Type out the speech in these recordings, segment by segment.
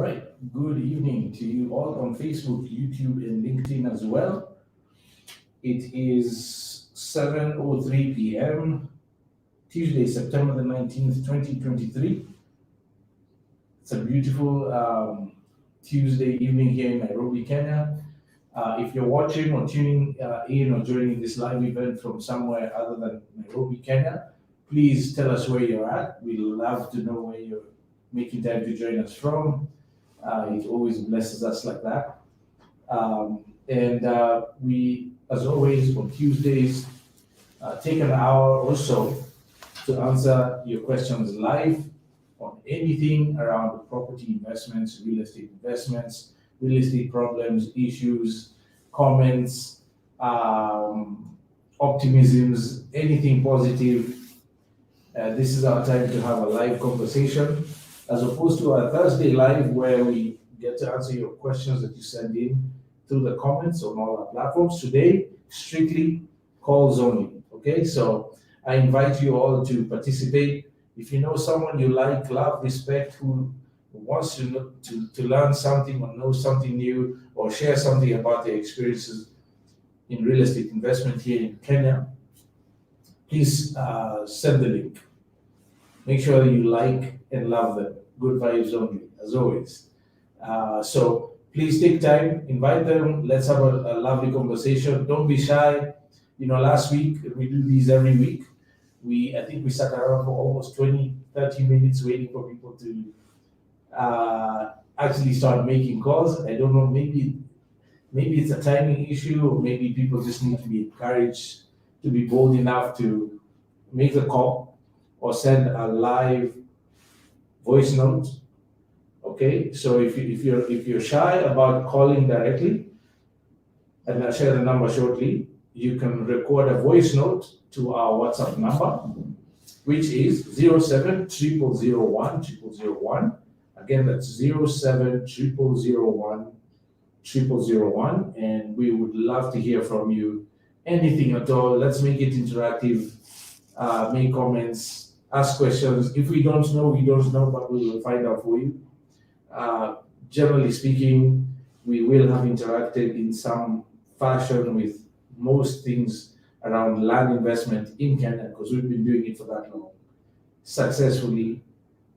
right. Good evening to you all on Facebook, YouTube, and LinkedIn as well. It is 7:03 p.m. Tuesday, September the 19th, 2023. It's a beautiful Tuesday evening here in Nairobi, Kenya. If you're watching or tuning in or joining this live event from somewhere other than Nairobi, Kenya, please tell us where you're at. We love to know where you're making time to join us from. It always blesses us like that. And we, as always, on Tuesdays, take an hour or so to answer your questions live on anything around property investments, real estate problems, issues, comments, optimisms, anything positive. This is our time to have a live conversation, as opposed to our Thursday live where we get to answer your questions that you send in through the comments on all our platforms. Today, strictly calls only. Okay, so I invite you all to participate. If you know someone you like, love, respect, who wants to learn something or know something new or share something about their experiences in real estate investment here in Kenya, please send the link. Make sure that you like and love them. Good vibes only, as always. So please take time, invite them. Let's have a lovely conversation. Don't be shy. Last week, we do these every week. I think we sat around for almost 20, 30 minutes waiting for people to actually start making calls. I don't know, maybe it's a timing issue, or maybe people just need to be encouraged to be bold enough to make the call or send a live voice note. Okay, so if you're shy about calling directly, and I'll share the number shortly, you can record a voice note to our WhatsApp number, which is 0700010001. Again, that's 0700010001, and we would love to hear from you. Anything at all. Let's make it interactive. Make comments, ask questions. If we don't know, we don't know, but we will find out for you. Generally speaking, we will have interacted in some fashion with most things around land investment in Kenya, because we've been doing it for that long, successfully,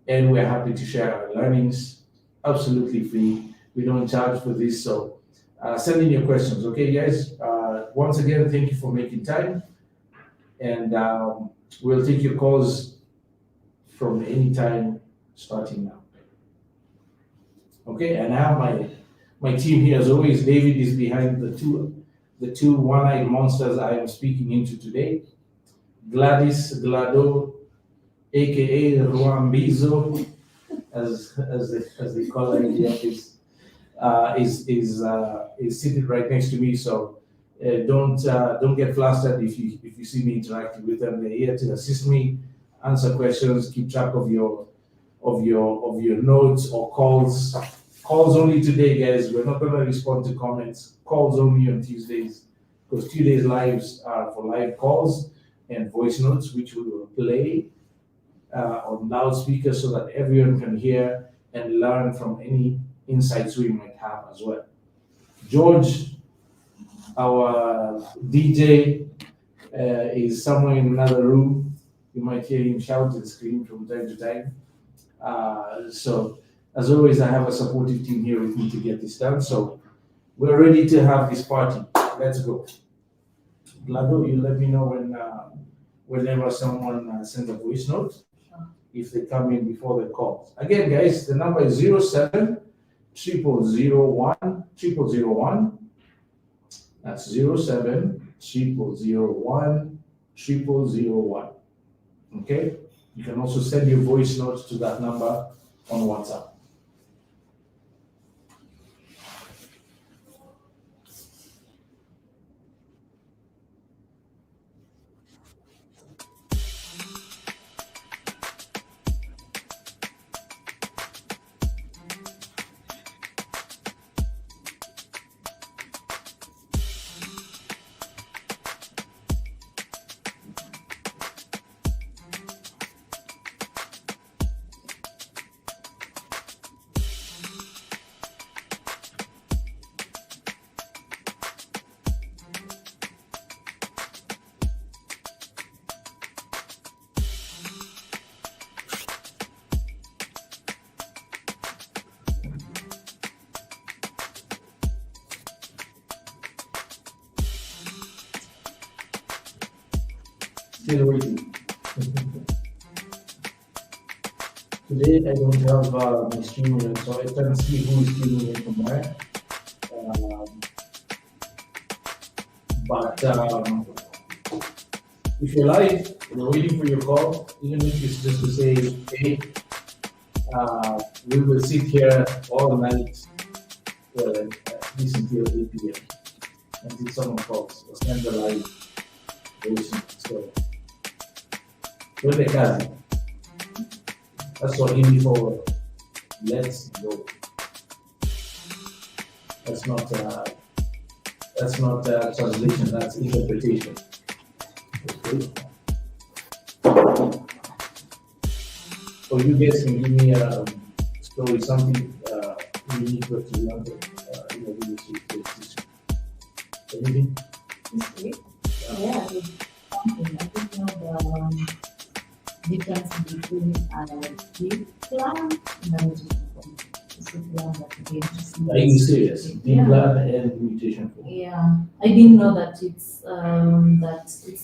and we're happy to share our learnings, absolutely free. We don't charge for this, so send in your questions, okay, guys? Once again, thank you for making time, and we'll take your calls from any time starting now. Okay, and I have my team here as always. David is behind the two one-eyed monsters I am speaking into today. Glado, aka Ruambizo, as they call it in the office, is seated right next to me. So don't get flustered if you see me interacting with them. They're here to assist me, answer questions, keep track of your notes or calls. Calls only today, guys. We're not going to respond to comments. Calls only on Tuesdays, because Tuesdays lives are for live calls and voice notes, which we will play on loudspeaker so that everyone can hear and learn from any insights we might have as well. George, our DJ, is somewhere in another room. You might hear him shout and scream from time to time. So, as always, I have a supportive team here with me to get this done. So, we're ready to have this party. Let's go. Glado, you let me know whenever someone sends a voice note, if they come in before the call. Again, guys, the number is 0700010001. That's 0700010001. Okay? You can also send your voice notes to that number on WhatsApp. Still waiting. Today I don't have my streaming, so I can't see who is streaming in from where. But if you're live, we're waiting for your call, even if it's just to say, hey, we will sit here all night, well, at least until 8 p.m. until someone calls or send the live voice. So, twende kazi. That's what Hindi for let's go. That's not translation, that's interpretation. Okay. So you guys can give me a story, something unique that you want to anything? This week? Yeah, it's something. I don't know the difference between deep plan and mutation form. This would be that again to see. Are you serious? Deep plan and mutation form. Yeah, I didn't know that it's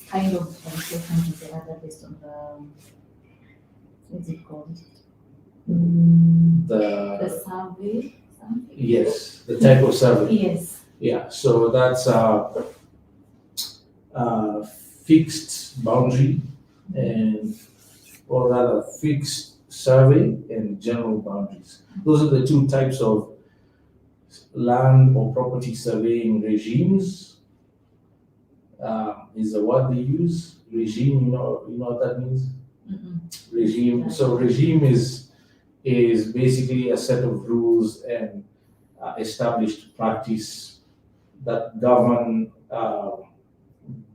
kind of different with the other based on the what's it called? The survey. Something? Yes, the type of survey. Yes. Yeah, so that's fixed boundary and, or rather, fixed survey and general boundaries. Those are the two types of land or property surveying regimes. Is the word they use. Regime, you know what that means? Regime. So regime is basically a set of rules and established practice that govern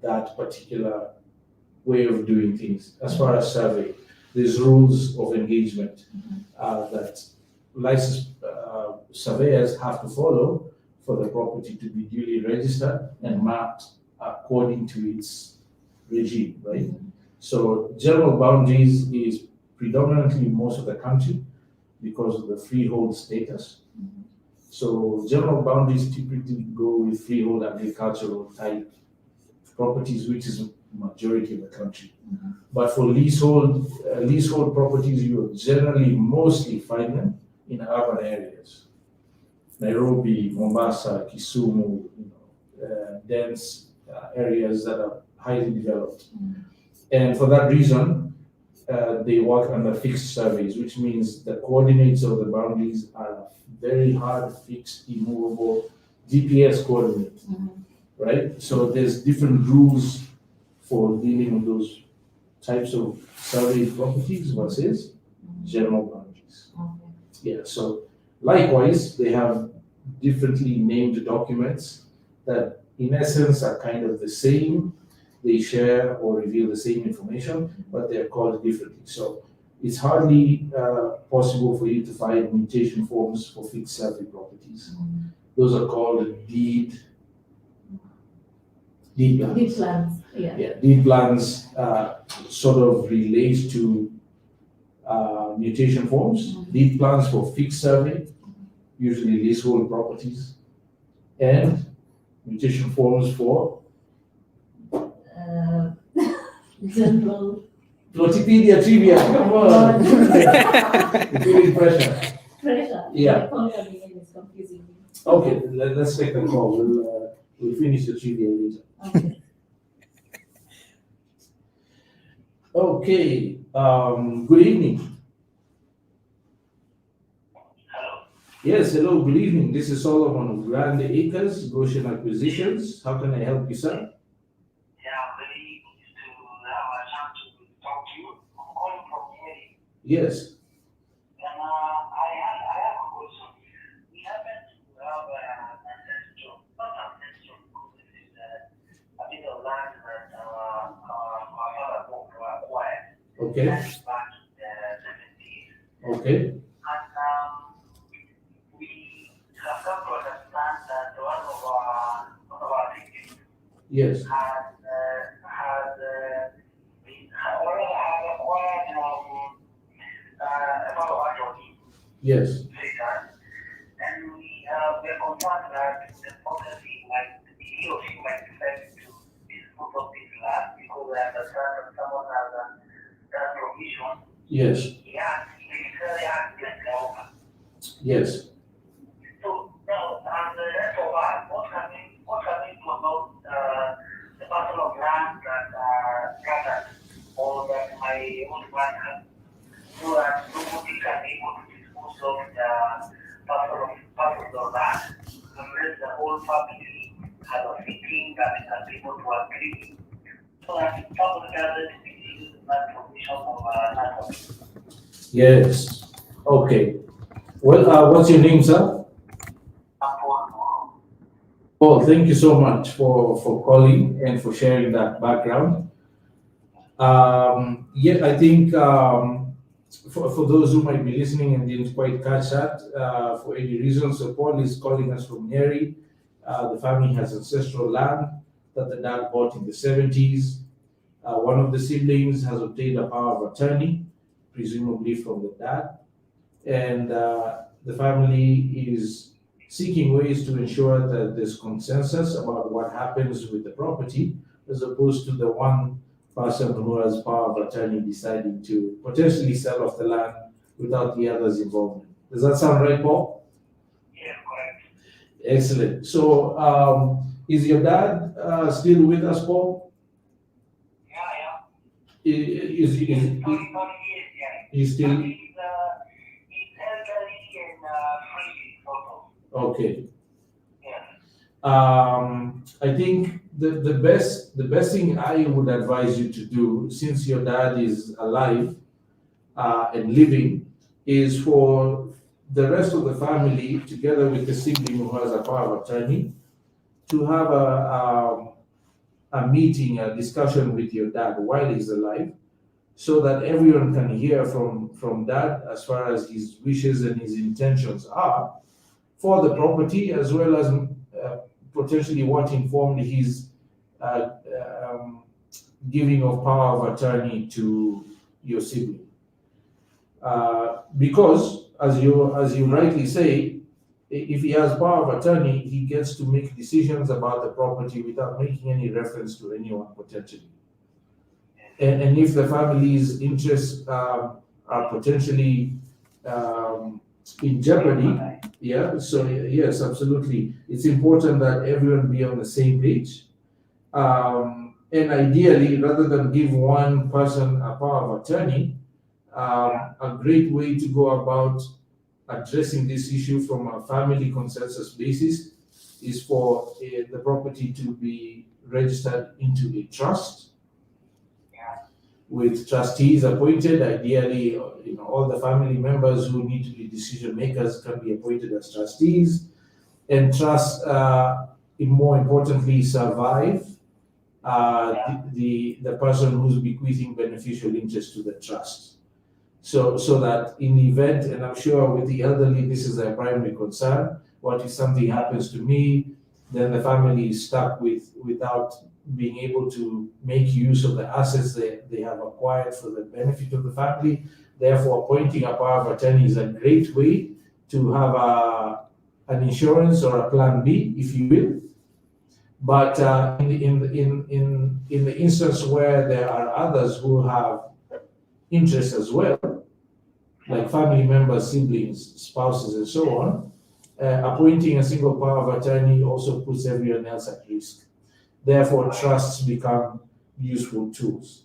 that particular way of doing things. As far as survey, there's rules of engagement that licensed surveyors have to follow for the property to be duly registered and mapped according to its regime, right? So general boundaries is predominantly most of the country because of the freehold status. So general boundaries typically go with freehold agricultural type properties, which is majority of the country. But for leasehold properties, you will generally mostly find them in urban areas. Nairobi, Mombasa, Kisumu, dense areas that are highly developed. And for that reason, they work under fixed surveys, which means the coordinates of the boundaries are very hard, fixed, immovable, GPS coordinates, right? So there's different rules for dealing with those types of surveyed properties versus general boundaries. Yeah, so likewise, they have differently named documents that in essence are kind of the same. They share or reveal the same information, but they're called differently. So it's hardly possible for you to find mutation forms for fixed survey properties. Those are called deed plans. Deed plans, yeah. Yeah, deed plans sort of relate to mutation forms. Deed plans for fixed survey, usually leasehold properties, and mutation forms for general. Plotipedia trivia, come on. You're feeling pressure. Pressure. Yeah. The company name is confusing me. Okay, let's take the call. We'll finish the trivia later. Okay. Okay, good evening. Hello. Yes, hello, good evening. This is Solomon of Grand Acres, Goshen Acquisitions. How can I help you, sir? Yeah, I'm ready to have a chance to talk to you. I'm calling from Mary. Yes. And I have a question. We happen to have an ancestral, not ancestral, because this is a bit of land that our father bought or acquired. Okay. That is back in the 70s. Okay. And we have come to understand that one of our victims Yes. had acquired a part of Anthony Yes. later, and we are concerned that the property might, he or she might decide to dispose of this land because I understand that some Yes. He literally asked me to help. Yes. So now, and the rest of us, what can we do about the parcel of land that are scattered or that my own man has, so that nobody can be able to dispose of the parcels of land unless the whole family has a meeting that we can be able to agree so that somebody doesn't misuse that provision of land. Yes. Okay. Well, what's your name, sir? Paul, thank you so much for calling and for sharing that background. Yeah, I think for those who might be listening and didn't quite catch that for any reason, so Paul is calling us from Nyeri. The family has ancestral land that the dad bought in the 70s. One of the siblings has obtained a power of attorney, presumably from the dad, and the family is seeking ways to ensure that there's consensus about what happens with the property, as opposed to the one person who has power of attorney deciding to potentially sell off the land without the others' involvement. Does that sound right, Paul? Yeah, correct. Excellent. So, is your dad still with us, Paul? Yeah. Is Sorry, he's still he's elderly and free, sort of. okay? Yeah. I think the best thing I would advise you to do, since your dad is alive and living, is for the rest of the family, together with the sibling who has a power of attorney, to have a meeting, a discussion with your dad while he's alive, so that everyone can hear from dad as far as his wishes and his intentions are for the property, as well as potentially what informed his uh, um, giving of power of attorney to your sibling. Because, as you rightly say, if he has power of attorney, he gets to make decisions about the property without making any reference to anyone potentially. And if the family's interests are potentially in jeopardy, yeah, so yes, absolutely. It's important that everyone be on the same page. And ideally, rather than give one person a power of attorney, a great way to go about addressing this issue from a family consensus basis is for the property to be registered into a trust with trustees appointed. Ideally, all the family members who need to be decision makers can be appointed as trustees, and trust, more importantly, survive the person who's bequeathing beneficial interest to the trust. So that in the event, and I'm sure with the elderly, this is their primary concern. What if something happens to me? Then the family is stuck without being able to make use of the assets they have acquired for the benefit of the family. Therefore, appointing a power of attorney is a great way to have an insurance or a plan B, if you will. But in the instance where there are others who have interests as well, like family members, siblings, spouses, and so on, appointing a single power of attorney also puts everyone else at risk. Therefore, trusts become useful tools.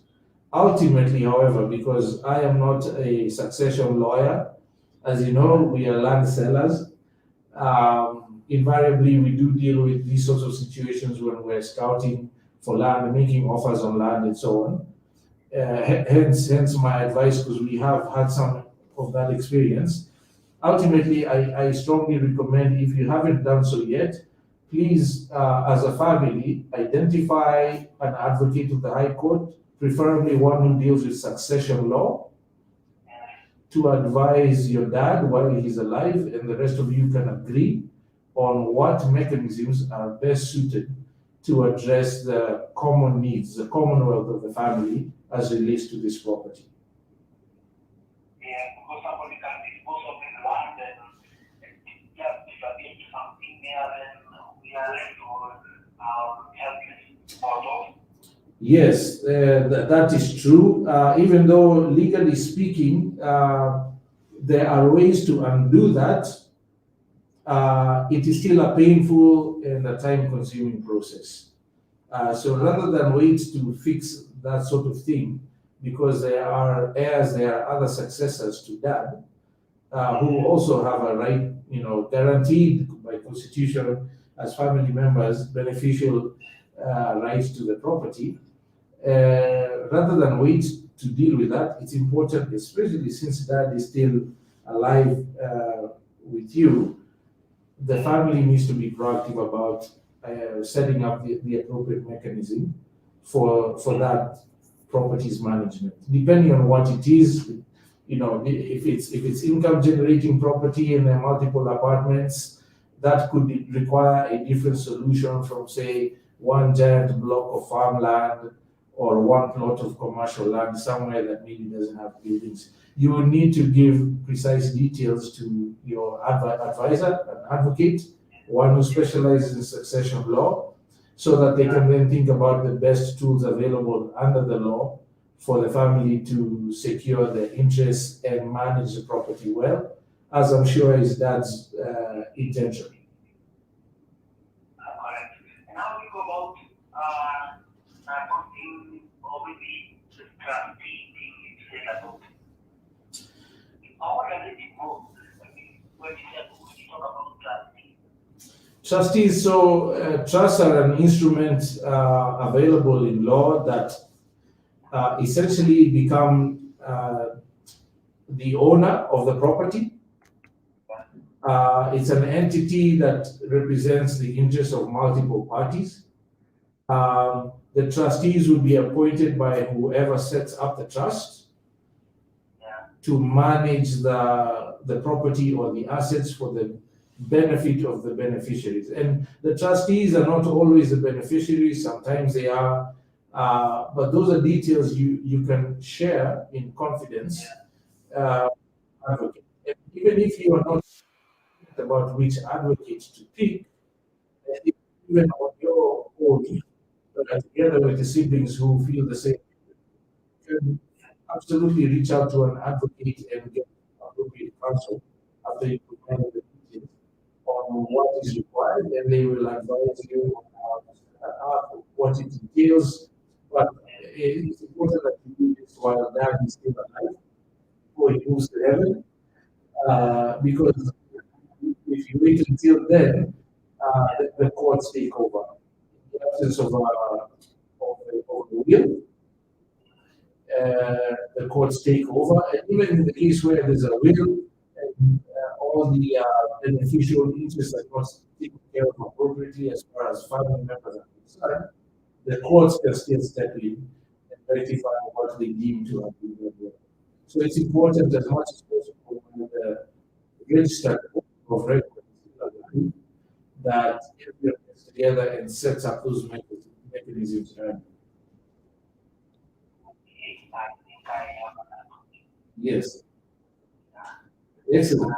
Ultimately, however, because I am not a succession lawyer, as you know, we are land sellers. Invariably, we do deal with these sorts of situations when we're scouting for land, making offers on land, and so on. Hence my advice, because we have had some of that experience. Ultimately, I strongly recommend, if you haven't done so yet, please, as a family, identify an advocate of the High Court, preferably one who deals with succession law, to advise your dad while he's alive, and the rest of you can agree on what mechanisms are best suited to address the common needs, the commonwealth of the family as relates to this property. Yeah, because somebody can dispose of the land and just disappear something there, and we are left to helpless sort of. Yes, that is true. Even though legally speaking, there are ways to undo that, it is still a painful and a time-consuming process. So rather than wait to fix that sort of thing, because there are heirs, there are other successors to dad, who also have a right, guaranteed by constitution as family members, beneficial rights to the property. Rather than wait to deal with that, it's important, especially since dad is still alive with you, the family needs to be proactive about setting up the appropriate mechanism for that property's management. Depending on what it is, if it's income generating property and there are multiple apartments, that could require a different solution from, say, one giant block of farmland or one plot of commercial land somewhere that maybe doesn't have buildings. You will need to give precise details to your advisor, an advocate, one who specializes in succession law, so that they can then think about the best tools available under the law for the family to secure their interests and manage the property well, as I'm sure is dad's intention. Correct. And how do you go about putting or maybe the trustee being set about? How does it work? I mean, when you talk about trustee? Trustees, so trusts are an instrument available in law that essentially become the owner of the property. It's an entity that represents the interests of multiple parties. The trustees will be appointed by whoever sets up the trust to manage the property or the assets for the benefit of the beneficiaries. And the trustees are not always the beneficiaries, sometimes they are, but those are details you can share in confidence. Advocate. And even if you are not about which advocate to pick, even on your own, together with the siblings who feel the same, you can absolutely reach out to an advocate and get appropriate counsel after you provide the details on what is required, and they will advise you on what it entails. But it's important that you do this while dad is still alive before he moves to heaven, because if you wait until then, the courts take over. In the absence of a will, the courts take over. And even in the case where there's a will and all the beneficial interests are not taken care of appropriately as far as family members are concerned, the courts can still step in and rectify what they deem to have been done wrong. So it's important as much as possible when the registered of record that everyone gets together and sets up those mechanisms. Yes. Excellent.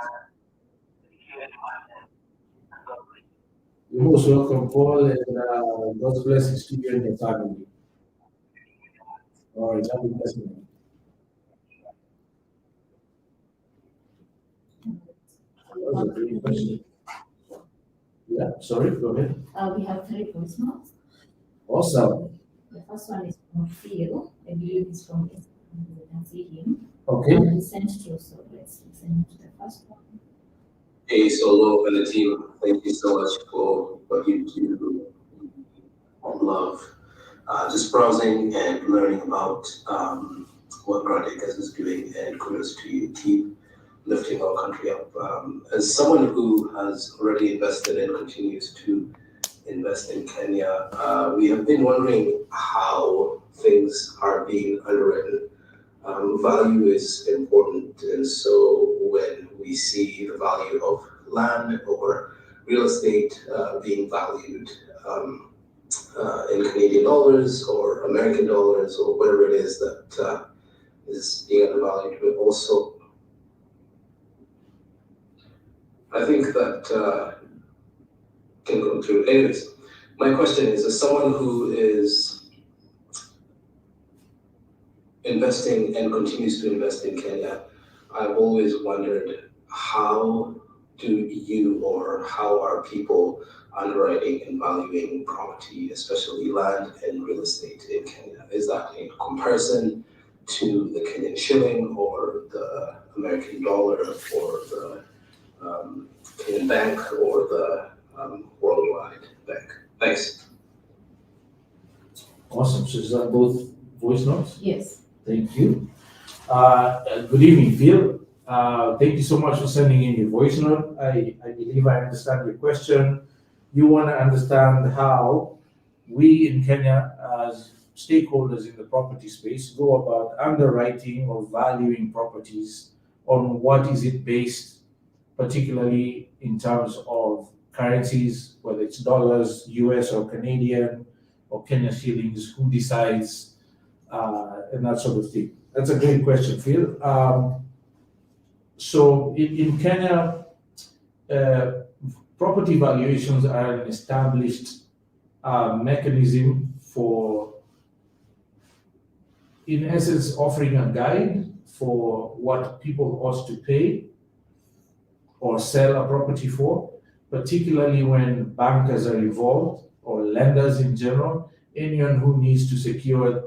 You're most welcome, Paul, and God's blessings to you and your family. All right, have a blessed night. That was a great question. Yeah, sorry, go ahead. We have 3 voice notes. Awesome. The first one is from Phil. I believe it's from Instagram. We can see him. Okay. And he sent to, so let's listen to the first one. Hey, Solo and the team, thank you so much for what you do. Love just browsing and learning about what Gradicus is doing, and kudos to you. Keep lifting our country up. As someone who has already invested and continues to invest in Kenya, we have been wondering how things are being underwritten. Value is important, and so when we see the value of land or real estate being valued in Canadian dollars or American dollars or whatever it is that is being undervalued, but also I think that can go through. Anyways, my question is, as someone who is investing and continues to invest in Kenya, I've always wondered, how do you or how are people underwriting and valuing property, especially land and real estate in Kenya? Is that in comparison to the Kenyan shilling or the American dollar or the Kenyan bank or the worldwide bank? Thanks. Awesome. So is that both voice notes? Yes. Thank you. Good evening, Phil. Thank you so much for sending in your voice note. I believe I understand your question. You want to understand how we in Kenya, as stakeholders in the property space, go about underwriting or valuing properties on what is it based, particularly in terms of currencies, whether it's dollars, US or Canadian, or Kenya shillings, who decides, and that sort of thing. That's a great question, Phil. So in Kenya, property valuations are an established mechanism for, in essence, offering a guide for what people ought to pay or sell a property for, particularly when bankers are involved or lenders in general, anyone who needs to secure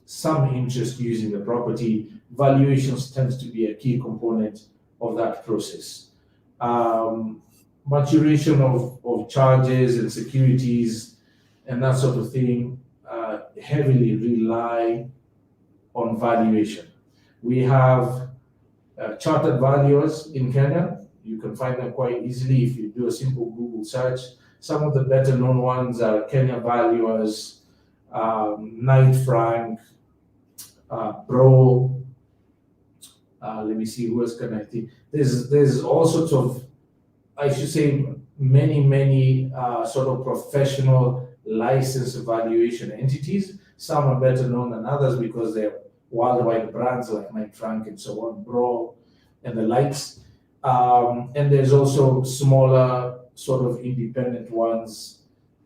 some interest using the property. Valuations tends to be a key component of that process. Maturation of charges and securities and that sort of thing heavily rely on valuation. We have chartered valuers in Kenya. You can find them quite easily if you do a simple Google search. Some of the better known ones are Kenya Valuers, Knight Frank, Bro. Let me see, who else can I think? There's all sorts of, I should say, many sort of professional licensed valuation entities. Some are better known than others because they're worldwide brands like Knight Frank and so on, Bro, and the likes. And there's also smaller sort of independent ones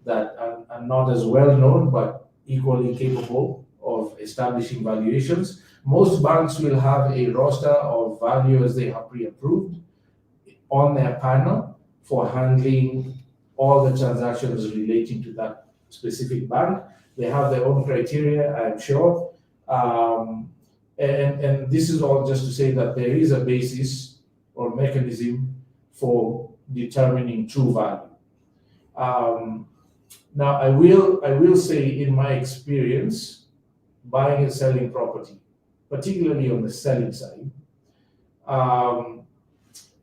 that are not as well known but equally capable of establishing valuations. Most banks will have a roster of valuers they have pre-approved on their panel for handling all the transactions relating to that specific bank. They have their own criteria, I'm sure. And this is all just to say that there is a basis or mechanism for determining true value. Now, I will say, in my experience, buying and selling property, particularly on the selling side,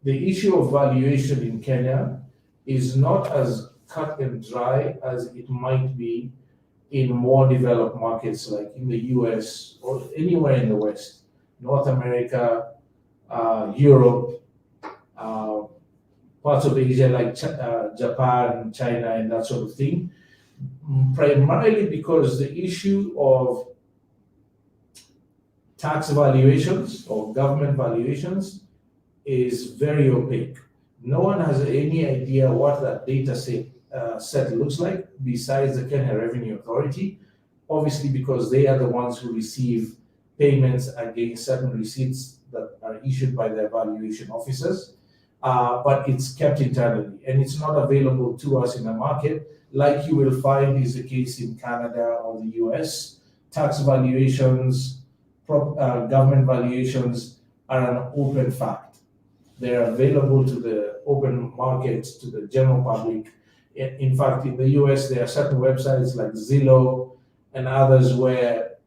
the issue of valuation in Kenya is not as cut and dry as it might be in more developed markets like in the US or anywhere in the West, North America, Europe, parts of Asia like Japan, China, and that sort of thing, primarily because the issue of tax valuations or government valuations is very opaque. No one has any idea what that data set looks like besides the Kenya Revenue Authority, obviously because they are the ones who receive payments against certain receipts that are issued by their valuation officers. But it's kept internally and it's not available to us in the market like you will find is the case in Canada or the US. Tax valuations, government valuations are an open fact. They're available to the open markets, to the general public. In fact, in the US, there are certain websites like Zillow and others where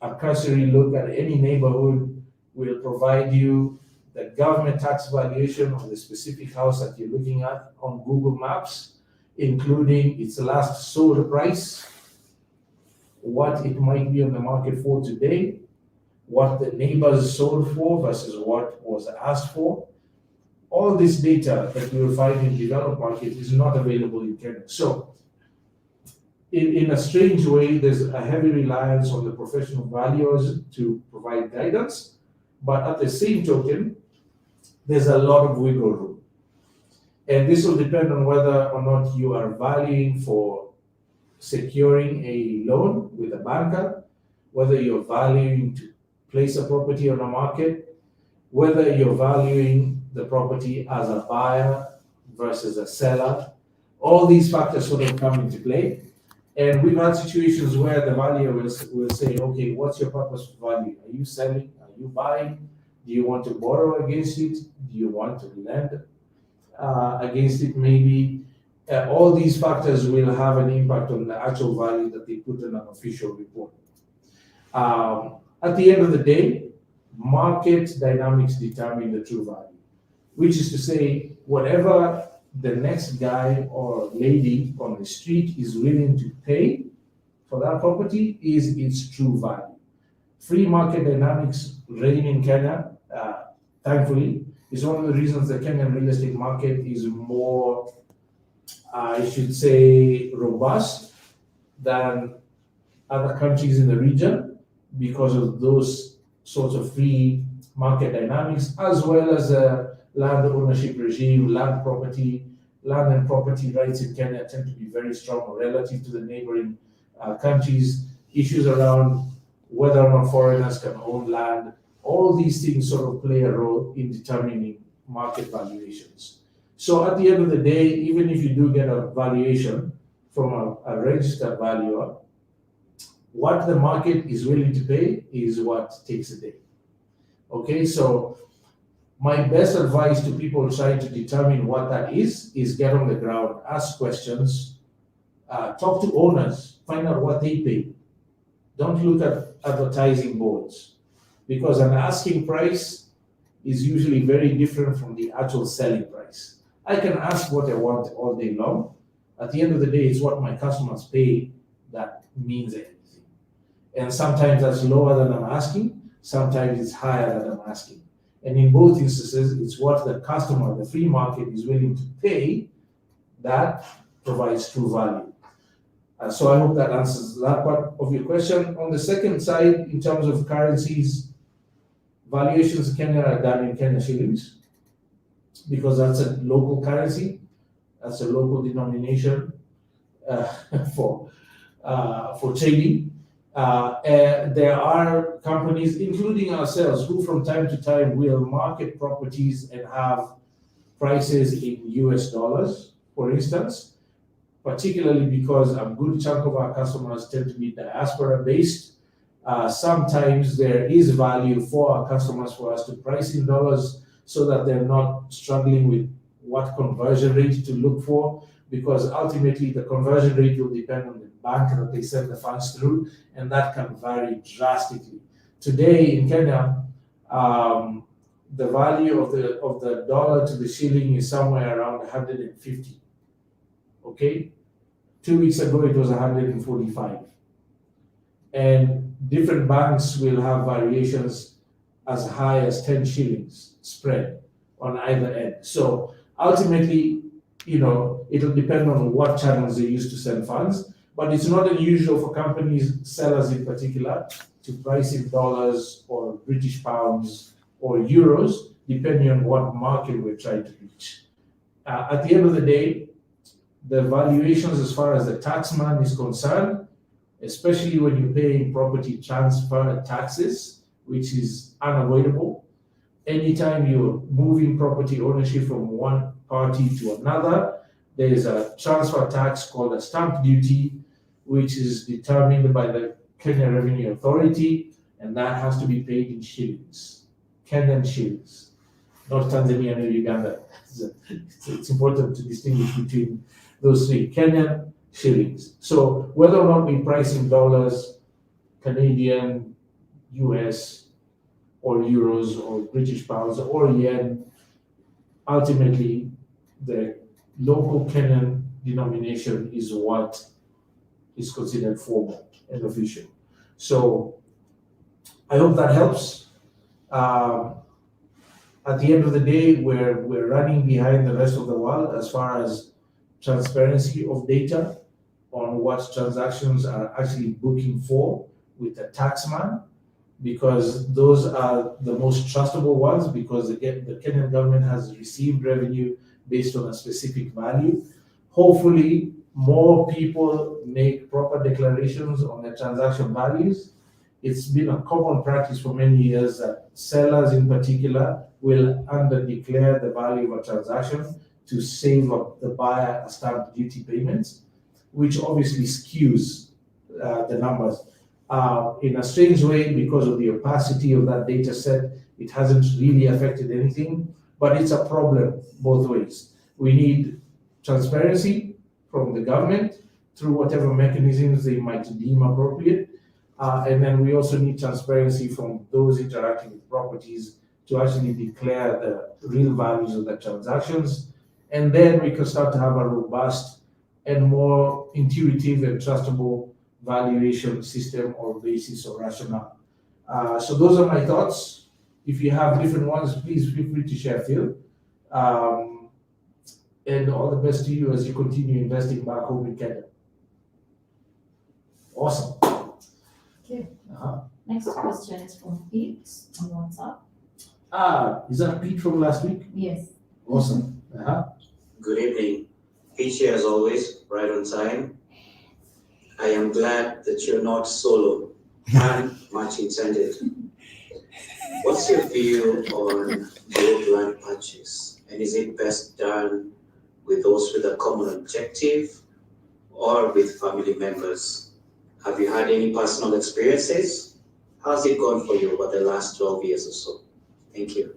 a cursory look at any neighborhood will provide you the government tax valuation of the specific house that you're looking at on Google Maps, including its last sold price, what it might be on the market for today, what the neighbors sold for versus what was asked for. All this data that you will find in developed markets is not available in Kenya. So in a strange way, there's a heavy reliance on the professional valuers to provide guidance, but at the same token, there's a lot of wiggle room. And this will depend on whether or not you are valuing for securing a loan with a banker, whether you're valuing to place a property on the market, whether you're valuing the property as a buyer versus a seller. All these factors sort of come into play. And we've had situations where the valuer will say, okay, what's your purpose for value? Are you selling? Are you buying? Do you want to borrow against it? Do you want to lend against it? Maybe all these factors will have an impact on the actual value that they put in an official report. At the end of the day, market dynamics determine the true value, which is to say, whatever the next guy or lady on the street is willing to pay for that property is its true value. Free market dynamics reign in Kenya, thankfully. Is one of the reasons the Kenyan real estate market is more, I should say, robust than other countries in the region, because of those sorts of free market dynamics, as well as a land ownership regime, land and property rights in Kenya tend to be very strong relative to the neighboring countries. Issues around whether or not foreigners can own land, all these things sort of play a role in determining market valuations. So at the end of the day, even if you do get a valuation from a registered valuer, what the market is willing to pay is what takes the day. Okay, so my best advice to people trying to determine what that is get on the ground, ask questions, talk to owners, find out what they pay. Don't look at advertising boards, because an asking price is usually very different from the actual selling price. I can ask what I want all day long. At the end of the day, it's what my customers pay that means anything. And sometimes that's lower than I'm asking, sometimes it's higher than I'm asking. And in both instances, it's what the customer, the free market, is willing to pay that provides true value. So I hope that answers that part of your question. On the second side, in terms of currencies, valuations in Kenya are done in Kenya shillings, because that's a local currency, that's a local denomination for trading. There are companies, including ourselves, who from time to time will market properties and have prices in US dollars, for instance, particularly because a good chunk of our customers tend to be diaspora based. Sometimes there is value for our customers for us to price in dollars so that they're not struggling with what conversion rate to look for, because ultimately the conversion rate will depend on the bank that they send the funds through, and that can vary drastically. Today in Kenya, the value of the dollar to the shilling is somewhere around 150. Okay, 2 weeks ago it was 145, and different banks will have variations as high as 10 shillings spread on either end. So ultimately, it'll depend on what channels they use to send funds, but it's not unusual for companies, sellers in particular, to price in dollars or British pounds or euros, depending on what market we're trying to reach. At the end of the day, the valuations as far as the taxman is concerned, especially when you pay property transfer taxes, which is unavoidable. Anytime you're moving property ownership from one party to another, there is a transfer tax called a stamp duty, which is determined by the Kenya Revenue Authority, and that has to be paid in shillings, Kenyan shillings, not Tanzania or Uganda. It's important to distinguish between those three, Kenyan shillings. So whether or not we price in dollars, Canadian, US, or euros, or British pounds, or yen, ultimately the local Kenyan denomination is what is considered formal and official. So I hope that helps. At the end of the day, we're running behind the rest of the world as far as transparency of data on what transactions are actually booking for with the taxman, because those are the most trustable ones, because the Kenyan government has received revenue based on a specific value. Hopefully, more people make proper declarations on their transaction values. it's been a common practice for many years that sellers in particular will under-declare the value of a transaction to save the buyer a stamp duty payments, which obviously skews the numbers. In a strange way, because of the opacity of that data set, it hasn't really affected anything, but it's a problem both ways. We need transparency from the government through whatever mechanisms they might deem appropriate. And then we also need transparency from those interacting with properties to actually declare the real values of the transactions. And then we can start to have a robust and more intuitive and trustable valuation system or basis or rationale. So those are my thoughts. If you have different ones, please feel free to share, Phil. And all the best to you as you continue investing back home in Kenya. Awesome. Okay. Uh-huh. Next question is from Pete on WhatsApp. Is that Pete from last week? Yes. Awesome. Uh-huh. Good evening. Peach here as always, right on time. I am glad that you're not solo, and much intended. What's your view on group land purchase? And is it best done with those with a common objective or with family members? Have you had any personal experiences? How's it gone for you over the last 12 years or so? Thank you.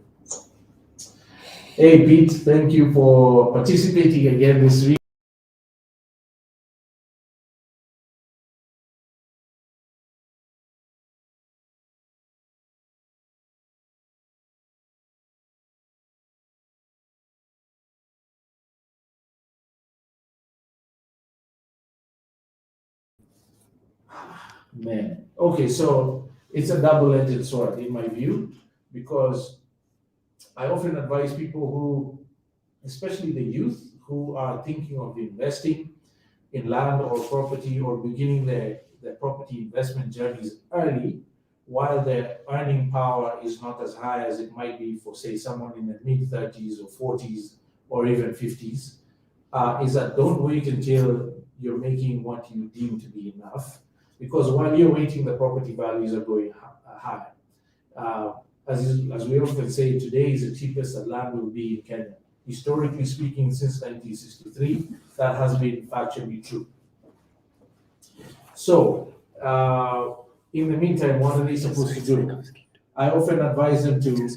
Hey, Pete, thank you for participating again this week. Man, okay, so it's a double-edged sword in my view, because I often advise people who, especially the youth, who are thinking of investing in land or property or beginning their property investment journeys early, while their earning power is not as high as it might be for, say, someone in the mid-30s or 40s or even 50s, is that don't wait until you're making what you deem to be enough, because while you're waiting, the property values are going high. As we often say, today is the cheapest that land will be in Kenya. Historically speaking, since 1963, that has been factually true. So, in the meantime, what are they supposed to do? I often advise them to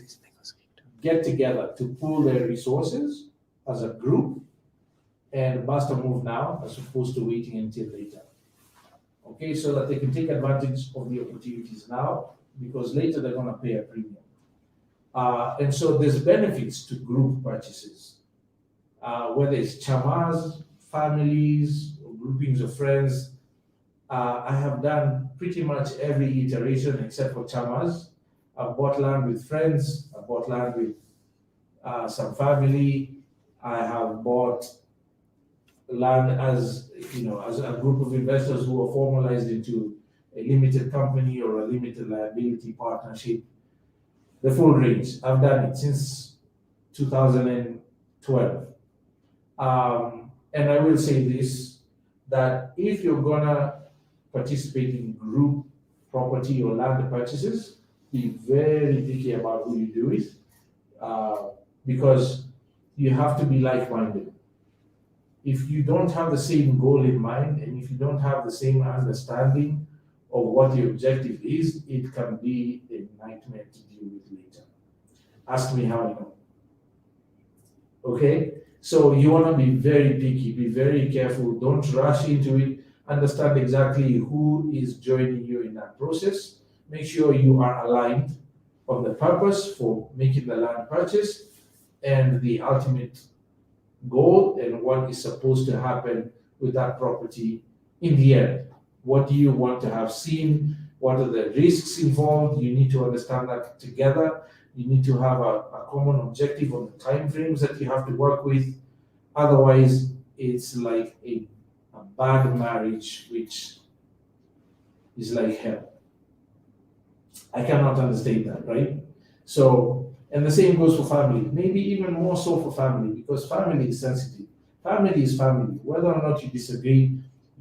get together, to pool their resources as a group and bust a move now, as opposed to waiting until later. Okay, so that they can take advantage of the opportunities now, because later they're gonna pay a premium. And so there's benefits to group purchases, whether it's chamas, families, or groupings of friends. I have done pretty much every iteration except for chamas. I've bought land with friends, I bought land with some family, I have bought land as a group of investors who are formalized into a limited company or a limited liability partnership. The full range. I've done it since 2012. And I will say this, that if you're gonna participate in group property or land purchases, be very picky about who you do it, because you have to be like-minded. If you don't have the same goal in mind, and if you don't have the same understanding of what the objective is, it can be a nightmare to deal with later. Ask me how I know. Okay? So you want to be very picky, be very careful, don't rush into it, understand exactly who is joining you in that process. Make sure you are aligned on the purpose for making the land purchase and the ultimate goal and what is supposed to happen with that property in the end. What do you want to have seen? What are the risks involved? You need to understand that together. You need to have a common objective on the timeframes that you have to work with. Otherwise, it's like a bad marriage, which is like hell. I cannot understate that, right? So, and the same goes for family, maybe even more so for family, because family is sensitive. Family is family. Whether or not you disagree,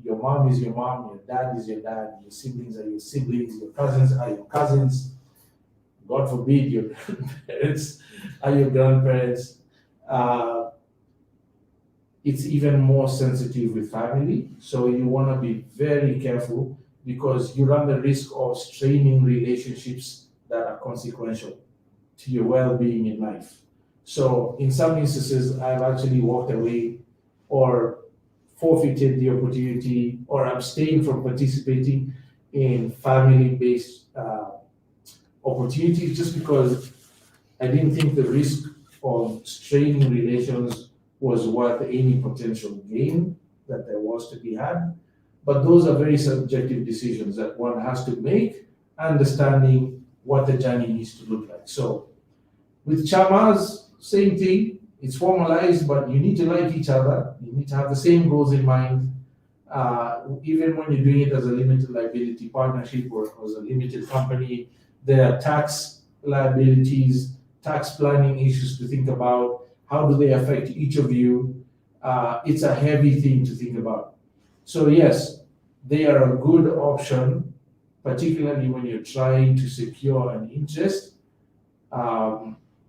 Your mom is your mom, your dad is your dad, your siblings are your siblings, your cousins are your cousins. God forbid your grandparents are your grandparents. Uh, it's even more sensitive with family, so you want to be very careful because you run the risk of straining relationships that are consequential to your well-being in life. So in some instances, I've actually walked away or forfeited the opportunity or abstained from participating in family-based opportunities just because I didn't think the risk of straining relations was worth any potential gain that there was to be had. But those are very subjective decisions that one has to make, understanding what the journey needs to look like. So with chamas, same thing. It's formalized, but you need to like each other. You need to have the same goals in mind. Even when you're doing it as a limited liability partnership or as a limited company, there are tax liabilities, tax planning issues to think about. How do they affect each of you? It's a heavy thing to think about. So yes, they are a good option, particularly when you're trying to secure an interest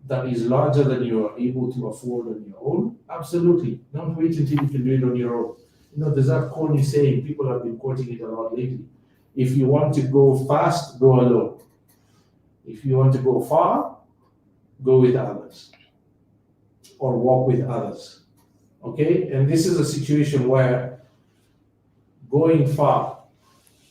that is larger than you are able to afford on your own. Absolutely. Don't wait until you can do it on your own. There's that corny saying, people have been quoting it a lot lately. If you want to go fast, go alone. If you want to go far, go with others or walk with others. Okay? And this is a situation where going far,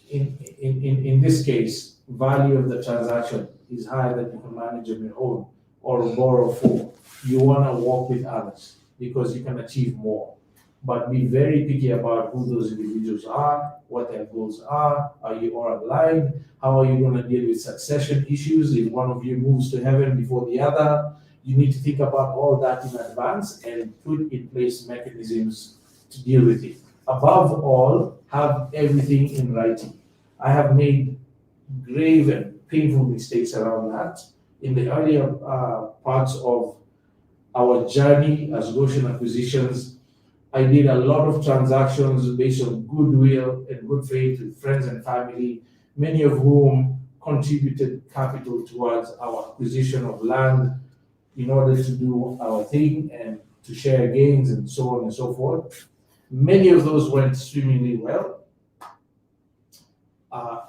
in this case, value of the transaction is higher than you can manage on your own or borrow for. You want to walk with others because you can achieve more. But be very picky about who those individuals are, what their goals are you all aligned? How are you going to deal with succession issues if one of you moves to heaven before the other? You need to think about all that in advance and put in place mechanisms to deal with it. Above all, have everything in writing. I have made grave and painful mistakes around that. In the earlier parts of our journey as Goshen Acquisitions, I did a lot of transactions based on goodwill and good faith with friends and family, many of whom contributed capital towards our acquisition of land in order to do our thing and to share gains and so on and so forth. Many of those went swimmingly well,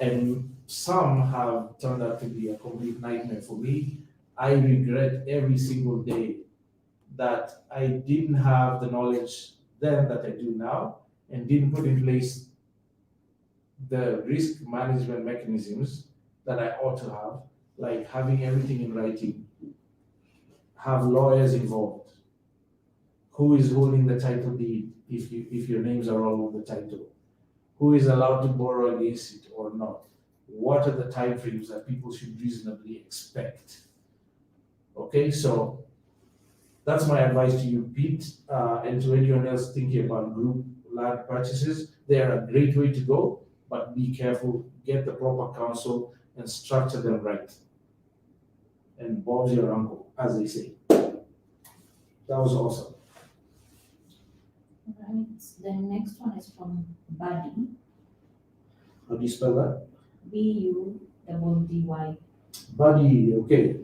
and some have turned out to be a complete nightmare for me. I regret every single day that I didn't have the knowledge then that I do now and didn't put in place the risk management mechanisms that I ought to have, like having everything in writing, have lawyers involved, who is holding the title deed if your names are all on the title, who is allowed to borrow against it or not, what are the timeframes that people should reasonably expect. Okay, so that's my advice to you, Pete, and to anyone else thinking about group land purchases. They are a great way to go, but be careful, get the proper counsel and structure them right. And Bob's your uncle, as they say. That was awesome. Right. The next one is from Buddy. How do you spell that? Buddy. Buddy, okay.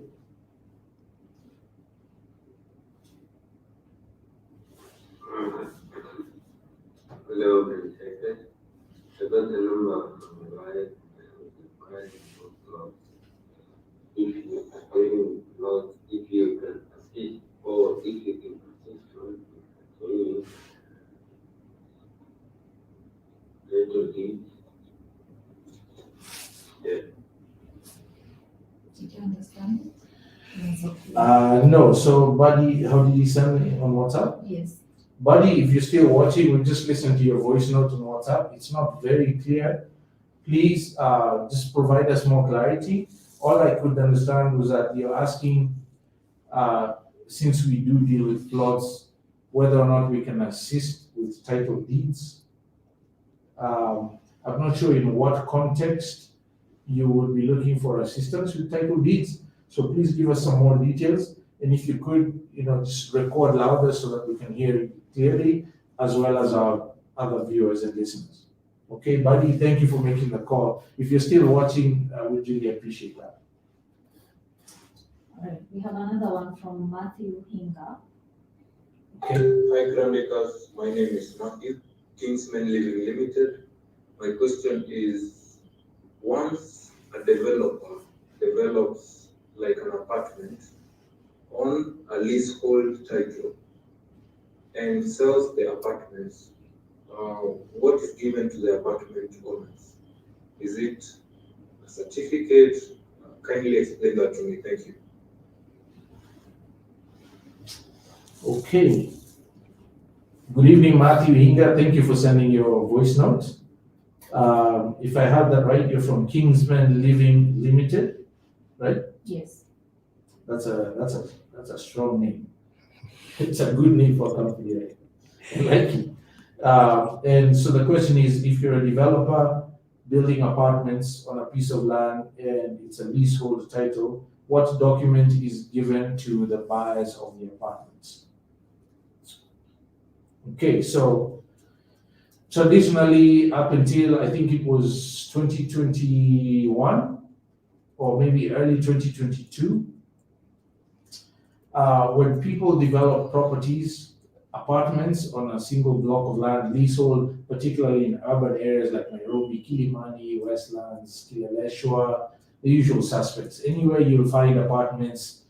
Hello, Benefactor. I got the number from the wife and required for if you are very not if you can assist or if you can assist for you. Little deeds. Yeah. Did you understand it? Yes, okay. No, so Buddy, how did you send it on WhatsApp? Yes. Buddy, if you're still watching, we just listen to your voice note on WhatsApp. It's not very clear. Please just provide us more clarity. All I could understand was that you're asking, since we do deal with plots, whether or not we can assist with title deeds. I'm not sure in what context you would be looking for assistance with title deeds. So please give us some more details. And if you could, just record louder so that we can hear it clearly, as well as our other viewers and listeners. Okay, buddy, thank you for making the call. If you're still watching, we really appreciate that. All right, we have another one from Matthew Hinga. Okay, Hi, Groundmakers. My name is Matthew, Kingsman Living Limited. My question is, once a developer develops like an apartment on a leasehold title and sells the apartments, what is given to the apartment owners? Is it a certificate? Kindly explain that to me. Thank you. okay. Good evening, Matthew Hinga. Thank you for sending your voice note. If I have that right, you're from Kingsman Living Limited, right? Yes. That's a strong name. It's a good name for a company, right? I like it. And so the question is, if you're a developer building apartments on a piece of land and it's a leasehold title, what document is given to the buyers of the apartments? Okay, so traditionally, up until I think it was 2021 or maybe early 2022, when people develop properties, apartments on a single block of land, leasehold, particularly in urban areas like Nairobi, Kilimani, Westlands, Kileleshwa, the usual suspects. Anywhere you'll find apartments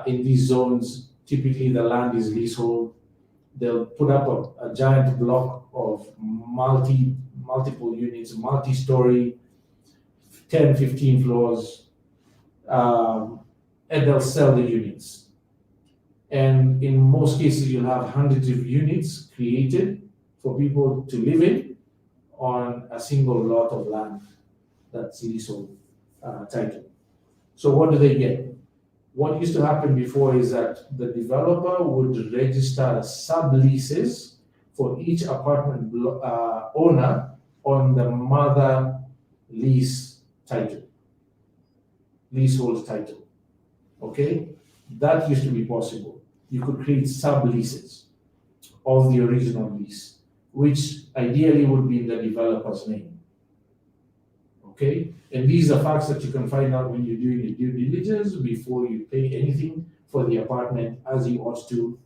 in these zones, typically the land is leasehold. They'll put up a giant block of multiple units, multi-story, 10, 15 floors, and they'll sell the units. And in most cases, you'll have hundreds of units created for people to live in on a single lot of land that's leasehold title. So what do they get? What used to happen before is that the developer would register subleases for each apartment owner on the mother lease title, leasehold title. Okay, that used to be possible. You could create subleases of the original lease, which ideally would be in the developer's name. Okay, and these are facts that you can find out when you're doing your due diligence before you pay anything for the apartment, as you ought to.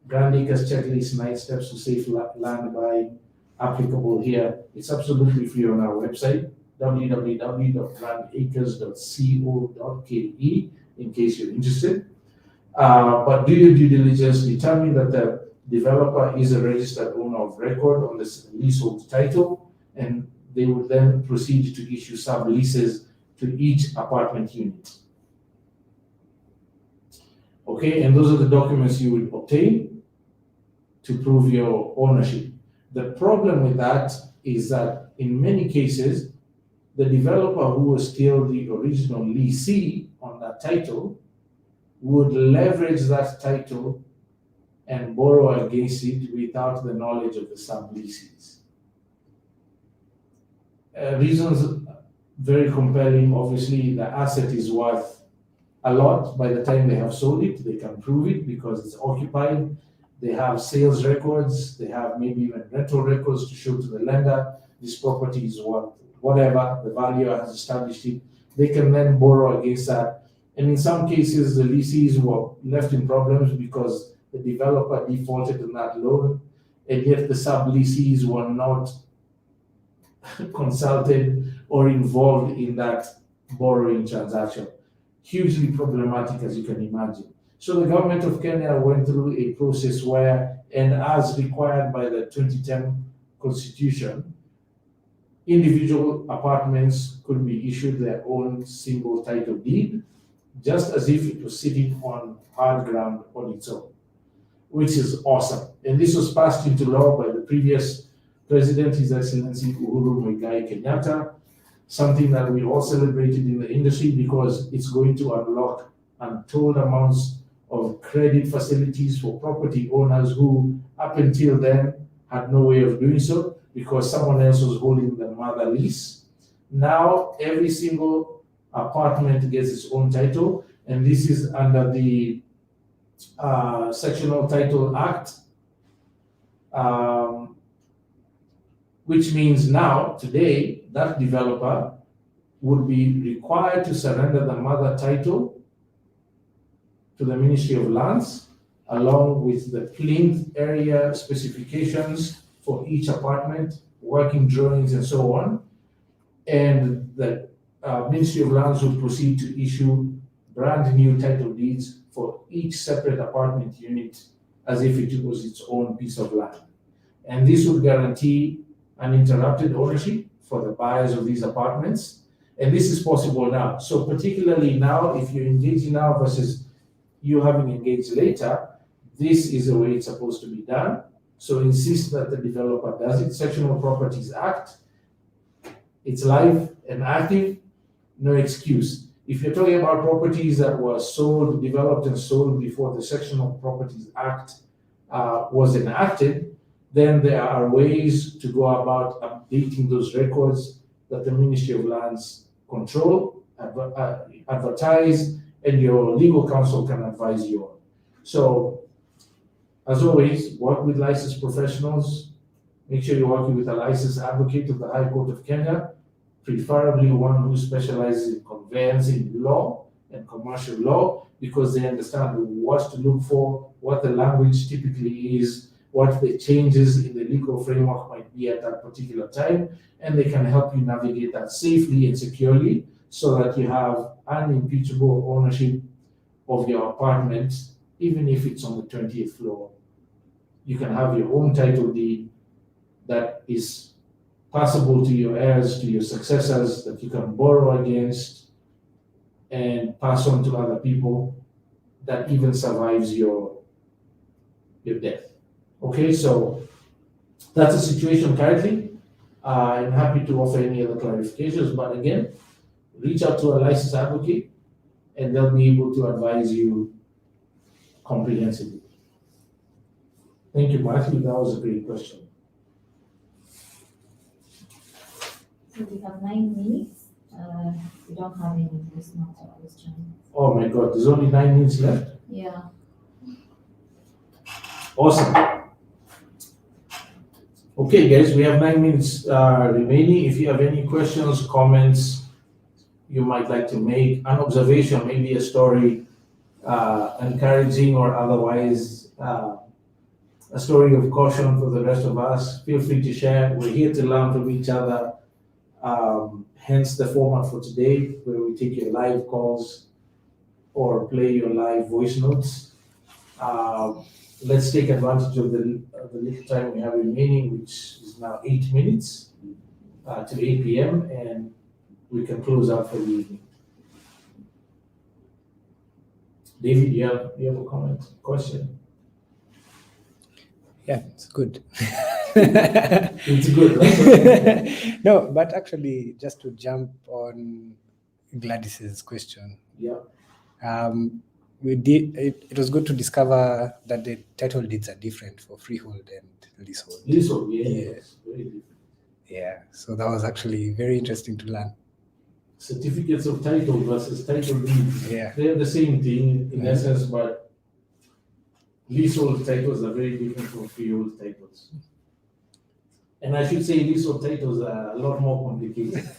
Grand Acres checklist, 9 steps to safe land buying, applicable here. It's absolutely free on our website, www.grandacres.co.ke, in case you're interested. But do your due diligence, determine that the developer is a registered owner of record on this leasehold title, and they would then proceed to issue subleases to each apartment unit. Okay, and those are the documents you would obtain to prove your ownership. The problem with that is that in many cases, the developer who was still the original leasee on that title would leverage that title and borrow against it without the knowledge of the subleases. Reasons very compelling. Obviously, the asset is worth a lot. By the time they have sold it, they can prove it because it's occupied. They have sales records. They have maybe even rental records to show to the lender. This property is worth whatever, the valuer has established it. They can then borrow against that. And in some cases, the leasees were left in problems because the developer defaulted on that loan, and yet the sub-leasees were not consulted or involved in that borrowing transaction. Hugely problematic, as you can imagine. So the government of Kenya went through a process where, and as required by the 2010 Constitution, individual apartments could be issued their own single title deed, just as if it was sitting on hard ground on its own, which is awesome. And this was passed into law by the previous President, His Excellency Uhuru Muigai Kenyatta, something that we all celebrated in the industry because it's going to unlock untold amounts of credit facilities for property owners who, up until then, had no way of doing so because someone else was holding the mother lease. Now, every single apartment gets its own title, and this is under the Sectional Title Act. which means now, today, that developer would be required to surrender the mother title to the Ministry of Lands, along with the plinth area specifications for each apartment, working drawings and so on. And the Ministry of Lands would proceed to issue brand new title deeds for each separate apartment unit as if it was its own piece of land. And this would guarantee uninterrupted ownership for the buyers of these apartments. And this is possible now. So particularly now, if you're engaging now versus you having engaged later, this is the way it's supposed to be done. So insist that the developer does it. Sectional Properties Act, it's live and active, no excuse. If you're talking about properties that were sold, developed and sold before the Sectional Properties Act was enacted, then there are ways to go about updating those records that the Ministry of Lands control, advertise, and your legal counsel can advise you on. So, as always, work with licensed professionals. Make sure you're working with a licensed advocate of the High Court of Kenya, preferably one who specializes in conveyancing law and commercial law, because they understand what to look for, what the language typically is, what the changes in the legal framework might be at that particular time, and they can help you navigate that safely and securely so that you have unimpeachable ownership of your apartment, even if it's on the 20th floor. You can have your own title deed that is passable to your heirs, to your successors, that you can borrow against and pass on to other people, that even survives your death. Okay, so that's the situation currently. I'm happy to offer any other clarifications, but again, reach out to a licensed advocate and they'll be able to advise you comprehensively. Thank you, Matthew. That was a great question. So we have 9 minutes. We don't have any voice notes or questions. Oh my God, there's only 9 minutes left. Yeah. Awesome. Okay, guys, we have 9 minutes remaining. If you have any questions, comments you might like to make, an observation, maybe a story, encouraging or otherwise, a story of caution for the rest of us, feel free to share. We're here to learn from each other. Hence the format for today, where we take your live calls or play your live voice notes. Let's take advantage of the little time we have remaining, which is now 8 minutes to 8 p.m. and we can close out for the evening. David, you have a comment, question? Yeah, it's good. It's good, right? No, but actually, just to jump on Gladys's question. Yeah. It was good to discover that the title deeds are different for freehold and leasehold. Leasehold, yeah. Yeah. Very different. Yeah, so that was actually very interesting to learn. Certificates of title versus title deeds. Yeah. They're the same thing in Yeah. essence, but leasehold titles are very different from freehold titles. And I should say leasehold titles are a lot more complicated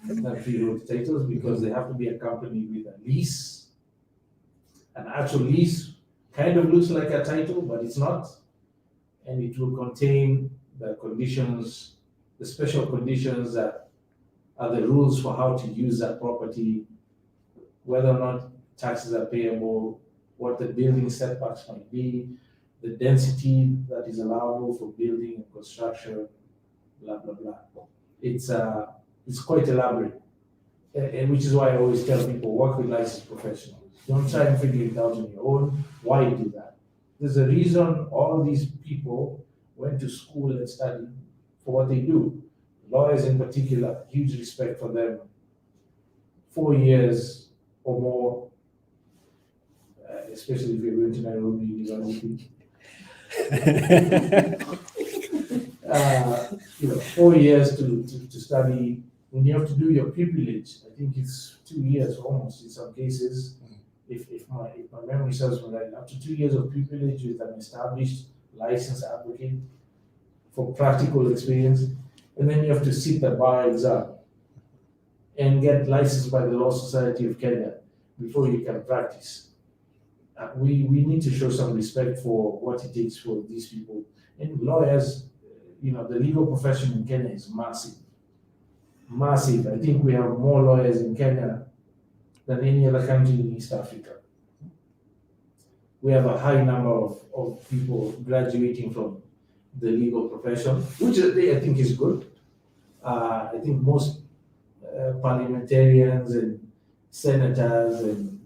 than freehold titles because they have to be accompanied with a lease. An actual lease kind of looks like a title, but it's not. And it will contain the conditions, the special conditions that are the rules for how to use that property, whether or not taxes are payable, what the building setbacks might be, the density that is allowable for building and construction, blah, blah, blah. It's quite elaborate. And which is why I always tell people, work with licensed professionals. Don't try and figure it out on your own. Why do that? There's a reason all these people went to school and studied for what they do. Lawyers in particular, huge respect for them. 4 years or more, especially if you're going to Nairobi University. 4 years to study. When you have to do your pupillage, I think it's 2 years almost in some cases. If my memory serves me right, up to 2 years of pupillage with an established licensed advocate for practical experience. and then you have to sit the bar exam and get licensed by the Law Society of Kenya before you can practice. We need to show some respect for what it takes for these people. And lawyers, the legal profession in Kenya is massive. Massive. I think we have more lawyers in Kenya than any other country in East Africa. We have a high number of people graduating from the legal profession, which I think is good. I think most parliamentarians and senators and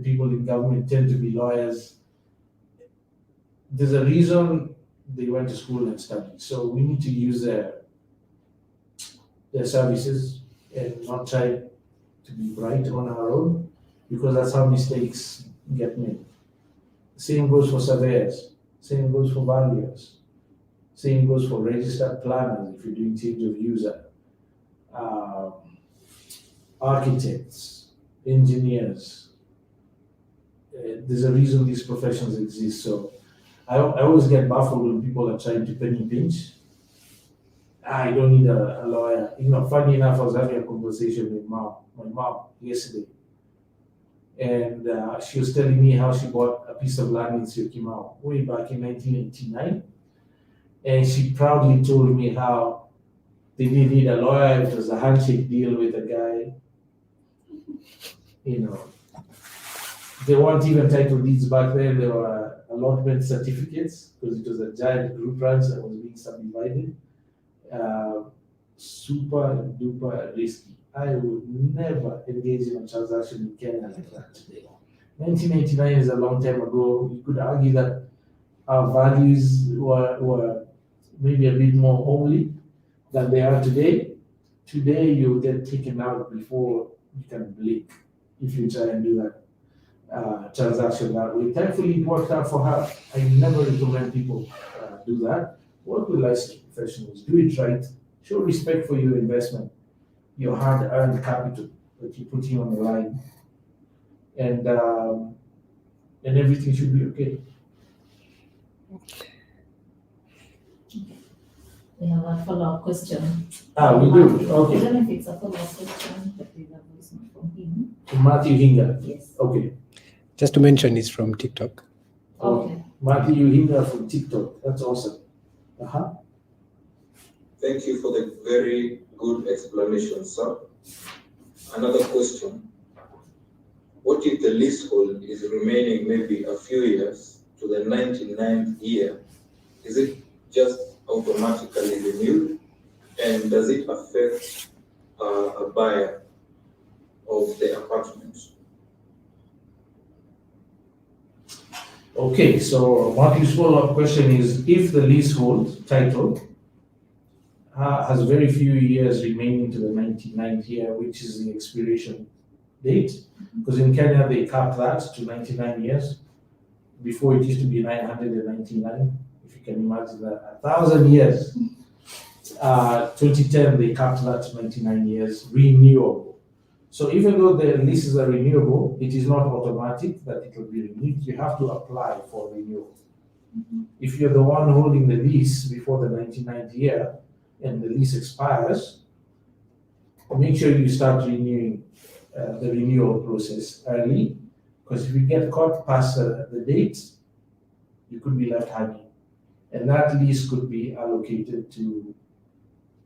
people in government tend to be lawyers. There's a reason they went to school and studied. So we need to use their services and not try to be bright on our own, because that's how mistakes get made. Same goes for surveyors, same goes for valuers, same goes for registered planners if you're doing change of user, architects, engineers. There's a reason these professions exist. So I always get baffled when people are trying to penny pinch. I don't need a lawyer. Funny enough, I was having a conversation with my mom yesterday. And she was telling me how she bought a piece of land in Syokimau way back in 1989. And she proudly told me how they didn't need a lawyer. It was a handshake deal with a guy. They weren't even title deeds back then. There were allotment certificates because it was a giant group ranch that was being subdivided. Super duper risky. I would never engage in a transaction in Kenya like that today. 1989 is a long time ago. You could argue that our values were maybe a bit more homely than they are today. Today, you'll get taken out before you can blink if you try and do that transaction that way. Thankfully, it worked out for her. I never recommend people do that. Work with licensed professionals. Do it right. Show respect for your investment, your hard-earned capital that you're putting on the line, and everything should be okay. We have a follow-up question. We do. I Okay. don't know if it's a follow-up question, but we have a voice note from him. Matthew Hinga. Yes. Okay. Just to mention, it's from TikTok. Okay. Matthew Hinga from TikTok. That's awesome. Thank you for the very good explanation, sir. Another question. What if the leasehold is remaining maybe a few years to the 99th year? Is it just automatically renewed? And does it affect a buyer of the apartment? Okay, so Matthew's follow-up question is, if the leasehold title has very few years remaining to the 99th year, which is the expiration date, because in Kenya they capped that to 99 years. Before it used to be 999, if you can imagine that, 1,000 years. 2010 they capped that to 99 years, renewable. So even though the leases are renewable, it is not automatic that it will be renewed. You have to apply for renewal. If you're the one holding the lease before the 99th year and the lease expires, make sure you start renewing the renewal process early, because if you get caught past the date, you could be left hanging. And that lease could be allocated to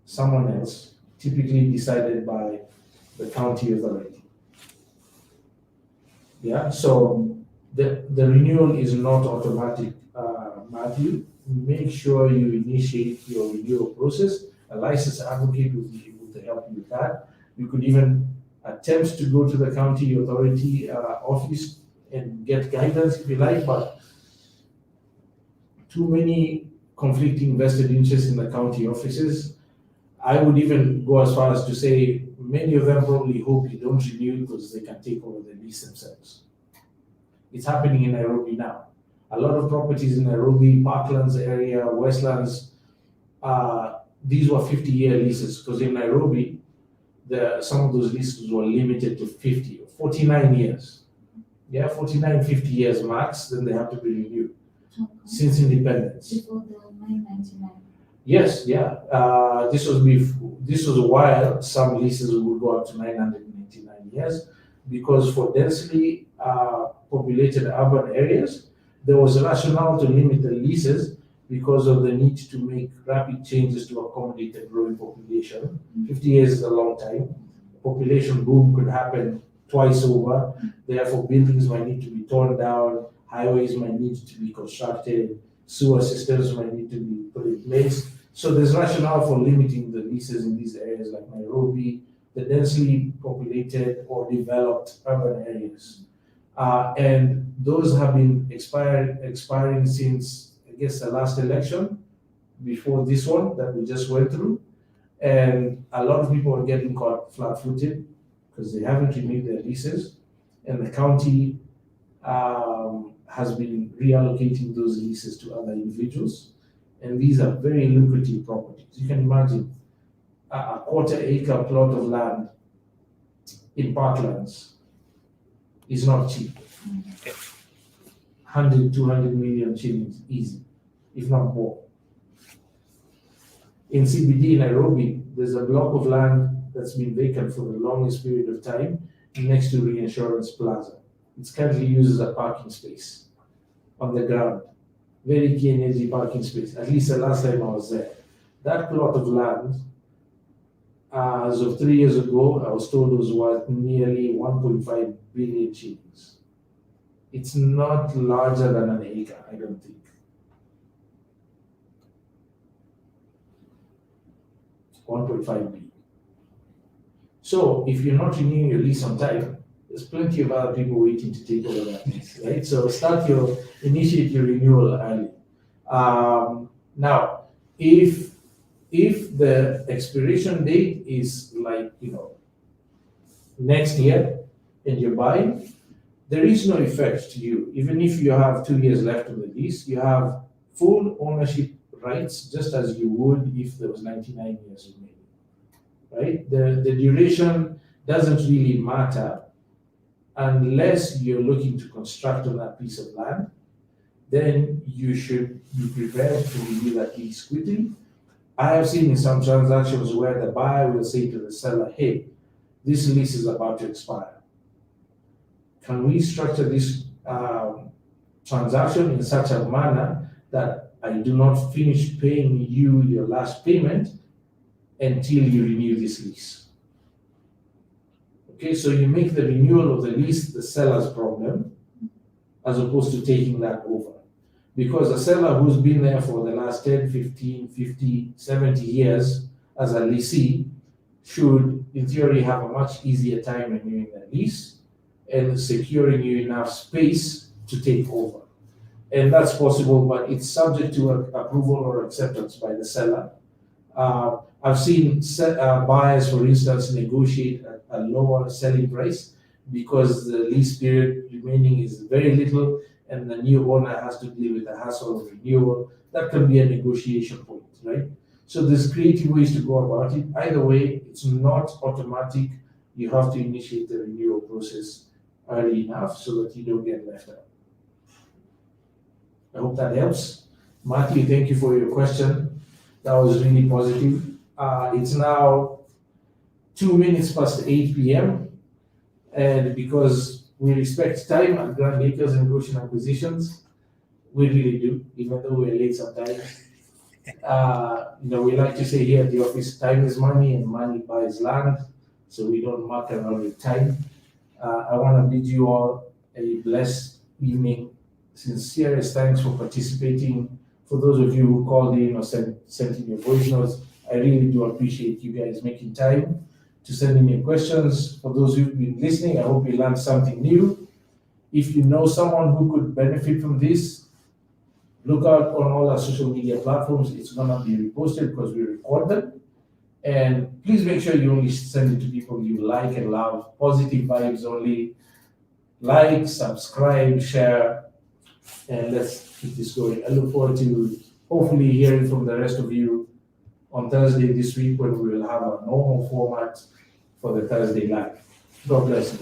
someone else, typically decided by the county authority. Yeah, so the renewal is not automatic, Matthew. Make sure you initiate your renewal process. A licensed advocate will be able to help you with that. You could even attempt to go to the county authority office and get guidance if you like, but too many conflicting vested interests in the county offices. I would even go as far as to say many of them probably hope you don't renew because they can take over the lease themselves. It's happening in Nairobi now. A lot of properties in Nairobi, Parklands area, Westlands, these were 50-year leases, because in Nairobi, some of those leases were limited to 50 or 49 years. Yeah, 49, 50 years max, then they have to be renewed since independence. Before the 999. Yes, yeah. This was while some leases would go up to 999 years, because for densely populated urban areas, there was a rationale to limit the leases because of the need to make rapid changes to accommodate the growing population. 50 years is a long time. Population boom could happen twice over. Therefore, buildings might need to be torn down, highways might need to be constructed, sewer systems might need to be put in place. So there's rationale for limiting the leases in these areas like Nairobi, the densely populated or developed urban areas. And those have been expiring since, I guess, the last election, before this one that we just went through. And a lot of people are getting caught flat-footed because they haven't renewed their leases. And the county has been reallocating those leases to other individuals. And these are very lucrative properties. You can imagine a quarter-acre plot of land in parklands is not cheap. 100, 200 million shillings, easy, if not more. In CBD Nairobi, there's a block of land that's been vacant for the longest period of time next to Reinsurance Plaza. It's currently used as a parking space on the ground. Very key and easy parking space, at least the last time I was there. That plot of land, as of 3 years ago, I was told it was worth nearly 1.5 billion shillings. It's not larger than an acre, I don't think. $1.5 billion. So if you're not renewing your lease on time, there's plenty of other people waiting to take over that lease, right? So initiate your renewal early. Now, if the expiration date is like, next year and you're buying, there is no effect to you. Even if you have 2 years left of the lease, you have full ownership rights, just as you would if there was 99 years remaining, right? The duration doesn't really matter unless you're looking to construct on that piece of land. Then you should be prepared to renew that lease quickly. I have seen in some transactions where the buyer will say to the seller, hey, this lease is about to expire. Can we structure this transaction in such a manner that I do not finish paying you your last payment until you renew this lease? Okay, so you make the renewal of the lease the seller's problem as opposed to taking that over. Because a seller who's been there for the last 10, 15, 50, 70 years as a lessee should, in theory, have a much easier time renewing their lease and securing you enough space to take over. And that's possible, but it's subject to approval or acceptance by the seller. I've seen buyers, for instance, negotiate a lower selling price because the lease period remaining is very little and the new owner has to deal with the hassle of renewal. That can be a negotiation point, right? So there's creative ways to go about it. Either way, it's not automatic. You have to initiate the renewal process early enough so that you don't get left out. I hope that helps. Matthew, thank you for your question. That was really positive. It's now 2 minutes past 8 p.m. And because we respect time at Grand Acres and Goshen Acquisitions, we really do, even though we're late sometimes. We like to say here at the office, time is money and money buys land, so we don't mark around with time. I want to bid you all a blessed evening. Sincerest thanks for participating. For those of you who called in or sent in your voice notes, I really do appreciate you guys making time to send in your questions. For those who've been listening, I hope you learned something new. If you know someone who could benefit from this, look out on all our social media platforms. It's gonna be reposted because we record them. And please make sure you only send it to people you like and love. Positive vibes only. Like, subscribe, share, and let's keep this going. I look forward to hopefully hearing from the rest of you on Thursday this week when we will have a normal format for the Thursday live. God bless you.